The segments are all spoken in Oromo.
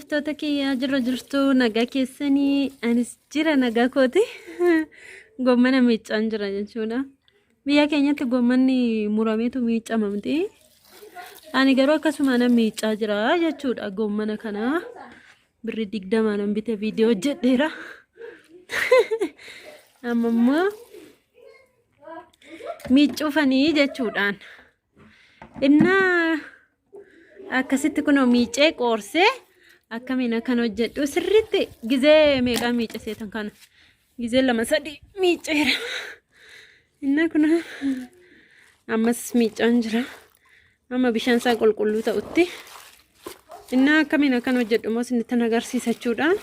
Hordoftoota kiyyaa jirra jirtu nagaa keessanii anis jira nagaa kooti. Goommana miiccaan jira jechuudha. Biyya keenyatti goommanni murameetu miiccamamti. Ani garuu akkasuma nan miiccaa jira jechuudha. Goommana kana birri 20 nan bite viidiyoo hojjedheera. Amma immoo miiccuufanii jechuudhaan. Innaa akkasitti kunoo miicee qoorsee akkamiin akkan hojjedhu sirriitti gizee meeqa miiceseetan kana gizee 2-3 miiceera. Inna kun ammas miicaan jira. Amma bishaan isaa qulqulluu ta'utti inna akkamiin akkan hojjedhu moo isinitti agarsiisa jechuudhaan.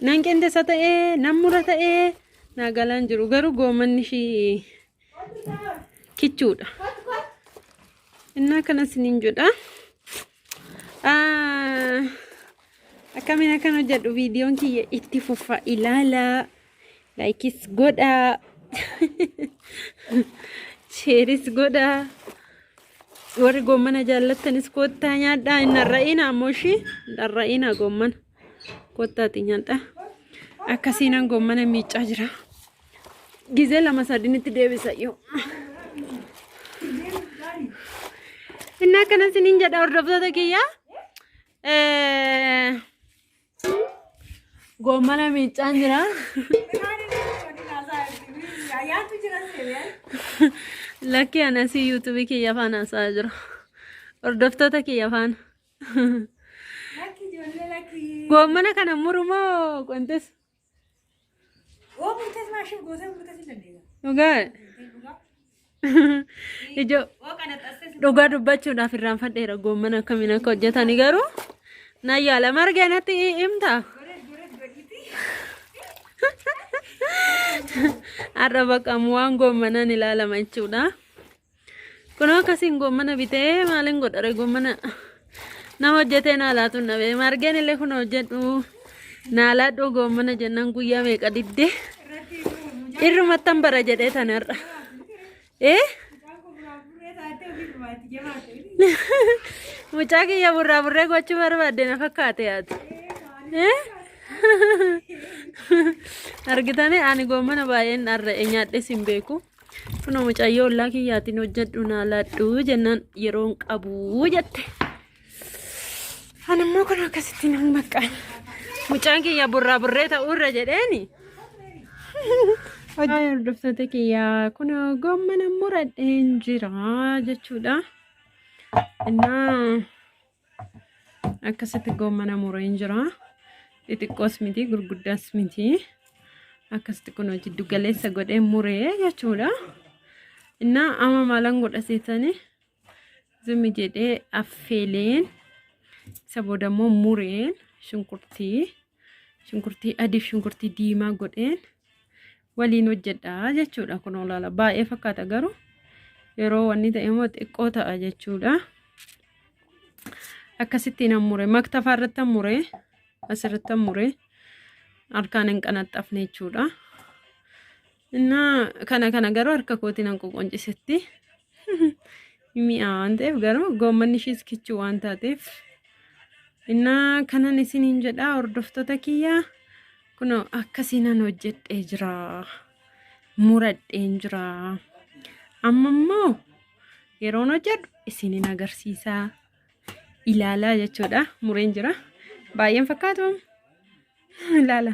Nan qindeessa ta'ee nan mura ta'ee naagalaan jiru garuu goommanni ishii kichuudha. Inna kana isiniin jedha. Akkamiin akkan hojjedhu viidiyoon kiyya itti fufa ilaala. Laayikis godha. Sheeris godha. Warri goommana jaallattanis kottaa nyaadhaa. Inni har'aa'ina ammoo ishii har'aa'ina goommana kottaati nyaadhaa. Akkasiinan goommana miicaa jira. Gizee 2-3 deebisa yoo. Inni akkana isiniin jedha hordoftoota kiyyaa. Goommana miicaan jira. Lakki anasii yuutuubii kiyya afaan haasaa jira. Hordoftoota kiyya afaan. Goommana kana murumoo qontes? Dhugaa. Ijoo dhugaa dubbachuudhaaf irraanfadheera goommana akkamiin akka hojjetani garuu na yaala marga natti himta. Har'a bakka waan goommanaan ilaalama jechuudha. Kunoo akkasiin goommana bitee maaliin godhare goommana nama hojjetee naa laatu nabee margeen illee kun hojjedhu naa laadhuu goommana jennaan guyyaa meeqa didde irrumattan bara jedhee tanarra. Mucaa kiyya burraa burree gochuu barbaadde na fakkaate yaati. Argitanii ani goommana baay'een har'ee nyaadhes hin beeku. Kunoo mucayyoo ollaa kiyyaatiin hojjedhu naa laadhuu jennaan yeroon qabu jette. Ani immoo kun akkasitti nan baqqaan. Mucaan kiyya burraa burree ta'uurra jedheeni. Hordoftoota kiyyaa kun goommana muradheen jira jechuudha. Innaa akkasitti goommana mureen jira. Xixiqqoos miti gurguddaas miti. Akkasitti kun jiddu galeessa godhee muree jechuudha. Innaa amma maalan godhaseetanii zimmi jedhee affeeleen isa booda immoo mureen shunkurtii adiif shunkurtii diimaa godheen waliin hojjedha jechuudha. Kun olaala baay'ee fakkaata garuu yeroo wanni ta'e immoo xiqqoo ta'a jechuudha. Akkasitti nan mure maktafa irratti mure asirratti mure harkaan hin qanaxxafne jechuudha. Innaa kana garuu harka kootiin nan qoqoncisetti mi'a waan ta'eef garuu goommanni ishiis kichuu waan taateef innaa kanan isiniin jedha hordoftoota kiyyaa. Kunoo akkasiinan hojjedhee jira. Muradheen jira. Amma immoo yeroon hojjedhu isiniin agarsiisaa. Ilaalaa jechuudha. Mureen jira. Baay'een fakkaatu. Ilaala.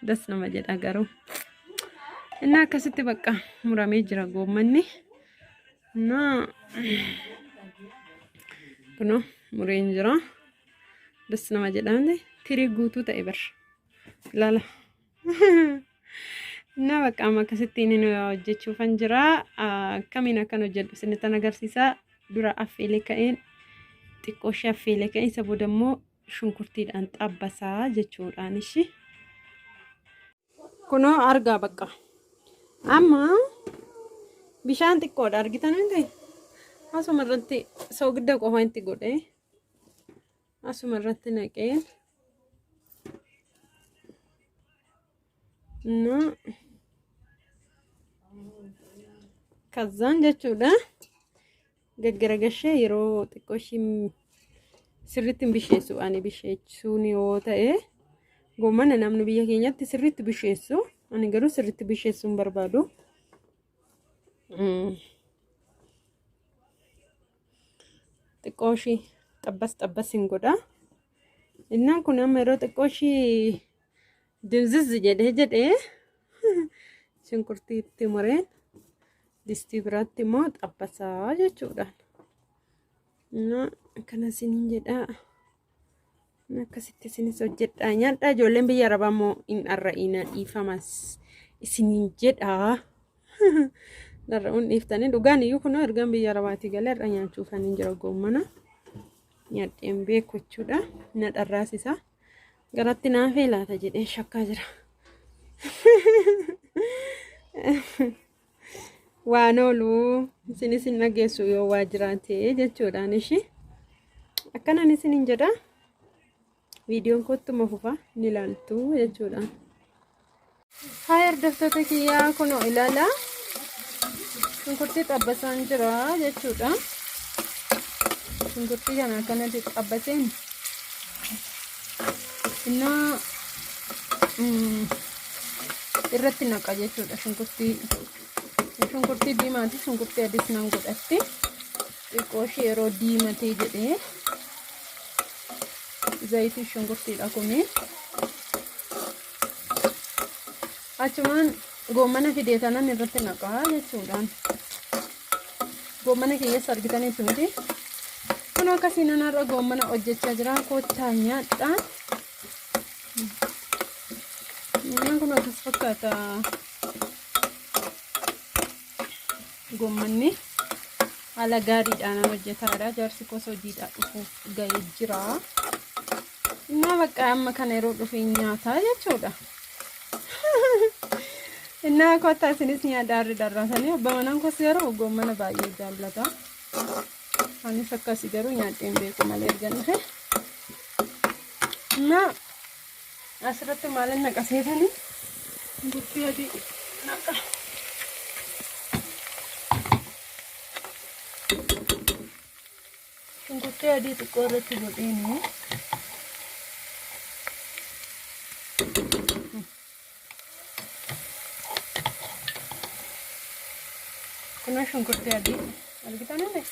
Das nama jedha garuu. Innaa akkasitti bakka muramee jira goommanni. Innaa kunoo mureen jira. Das nama jedhamne tirii guutuu ta'e bara. Lala. Na bakka amma akkasitti inni hojjechuufan jira. Akkamiin akkan hojjedhu isinitti agarsiisaa. Dura affeelee ka'een xiqqoo ishee affeelee ka'een isa booda immoo shunkurtiidhaan xabbasaa jechuudhaan ishi. Kunoo argaa bakka. Amma bishaan xiqqoodha argitanii ta'e. Asuma irratti soogidda qofa itti godhee asuma irratti naqee. No. Kazaan jechuudha. Gaggaragalshee yeroo xiqqoo ishii sirriitti hin bisheessu ani bisheessuun yoo ta'e goomana namni biyya keenyatti sirriitti bisheessu ani garuu sirriitti bisheessuun barbaadu. xiqqoo ishii xabbas hin godha. Innaan kun amma yeroo xiqqoo ishii dinziz jedhee shunkurtiitti mureen distii biraatti immoo xabbasaa jechuudhaan. Akkana isiniin jedhaa. Akkasitti isinis hojjedhaa nyaadhaa. Ijoolleen biyya arabaa immoo hin dharra'iina dhiifamas isiniin jedhaa. Dharra'uun dhiiftanii dhugaan iyyuu kunoo ergaan biyya arabaatii galee har'a nyaachuufan hin jira goommana. Nyaadheen beeku jechuudha. Na dharraasisa. Garatti naafee laata jedhee shakkaa jira. Waan oolu isinis hin dhageessu yoo waa jiraate jechuudhaan ishii. Akkanaan isiniin jedhaa. Viidiyoon kottuma fufa ni ilaaltu jechuudha. Haa hordoftoota kiyyaa kunoo ilaalaa. Shunkurtii xabbasaan jira jechuudha. Shunkurtii kana akkanatti xabbaseen innaa irratti naqa jechuudha. Shunkurtii diimaati. Shunkurtii adiis nan godhatti. Xiqqoo ishee yeroo diimatee jedhee zayitii shunkurtiidha kuni. Achumaan goommana fidee tanan irratti naqaa jechuudhaan. Goommana keessatti argitaniitu miti. Kun akkasii nanarra goommana hojjechaa jira. Kottaa nyaadhaa. Kun akkas fakkaata goommanni haala gaariidhaan hojjetaadha. Jaarsi gosa hojiidhaa dhufuuf ga'ee jira. Innaa bakka amma kana yeroo dhufee nyaataa jechuudha. Innaa kottaa isinis nyaadhaa darraasanii obbo manaan kos garuu goommana baay'ee jaallata. Anis akkasii garuu nyaadheen beeku malee erga dhufe. Innaa asirratti maalan naqaseetanii shunkurtii adii naqa. Shunkurtii adii xiqqoo irratti godheeni. Kuna shunkurtii adii argitanii?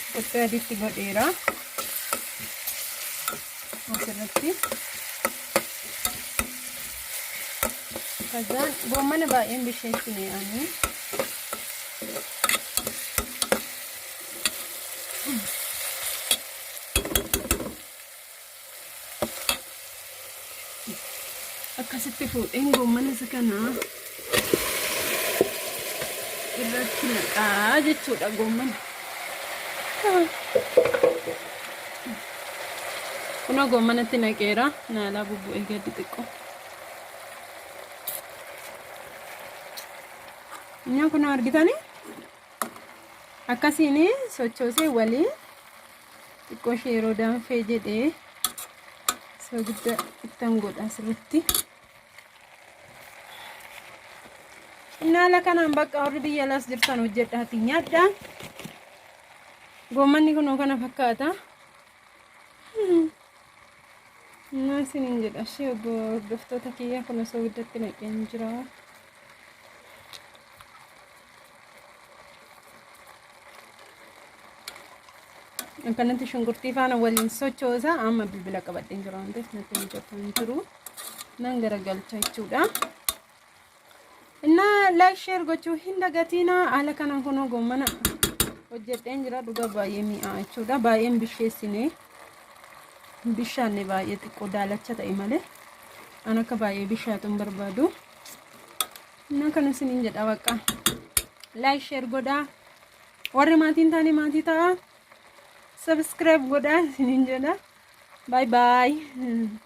Shunkurtii adiitti godheera. Asirratti. Kazaan goommana baay'een bisheessine ani. Akkasitti fuudheen goommana isa kanaa irratti naqaa jechuudha goommana. Kunoo goommanatti naqeera. Naalaa bubbu'ee gadi xiqqoo. Nyaa kunoo argitanii? Akkasiin sochoosee waliin xiqqoo ishee yeroo danfee jedhee soogidda ittan godha asirratti. Naala kanaan bakka warri biyya alaas jirtan hojjedhaati nyaadhaa. Goommanni kunoo kana fakkaata. Isiniin jedha ishee obbo hordoftoota kiyyaa kun osoo guddatti naqeen jira. Akkanatti shunkurtii faana waliin sochoosa. Amma bilbila qabadheen jira waan ta'eef natti mijataan jiru. Nan garagalcha jechuudha. Innaa like share gochuu hin dagatina. Haala kanaan kunoo goommana hojjedheen jira. Dhugaa baay'ee mi'aa jechuudha. Baay'een bisheessine. Bishaanne baay'ee xiqqoo daalacha ta'e malee an akka baay'ee bishaatu hin barbaadu. Innaa kan isiniin jedha bakka like share godhaa. Warri maatiin taane maatii ta'a. Subscribe godhaa isiniin jedha. Bye bye.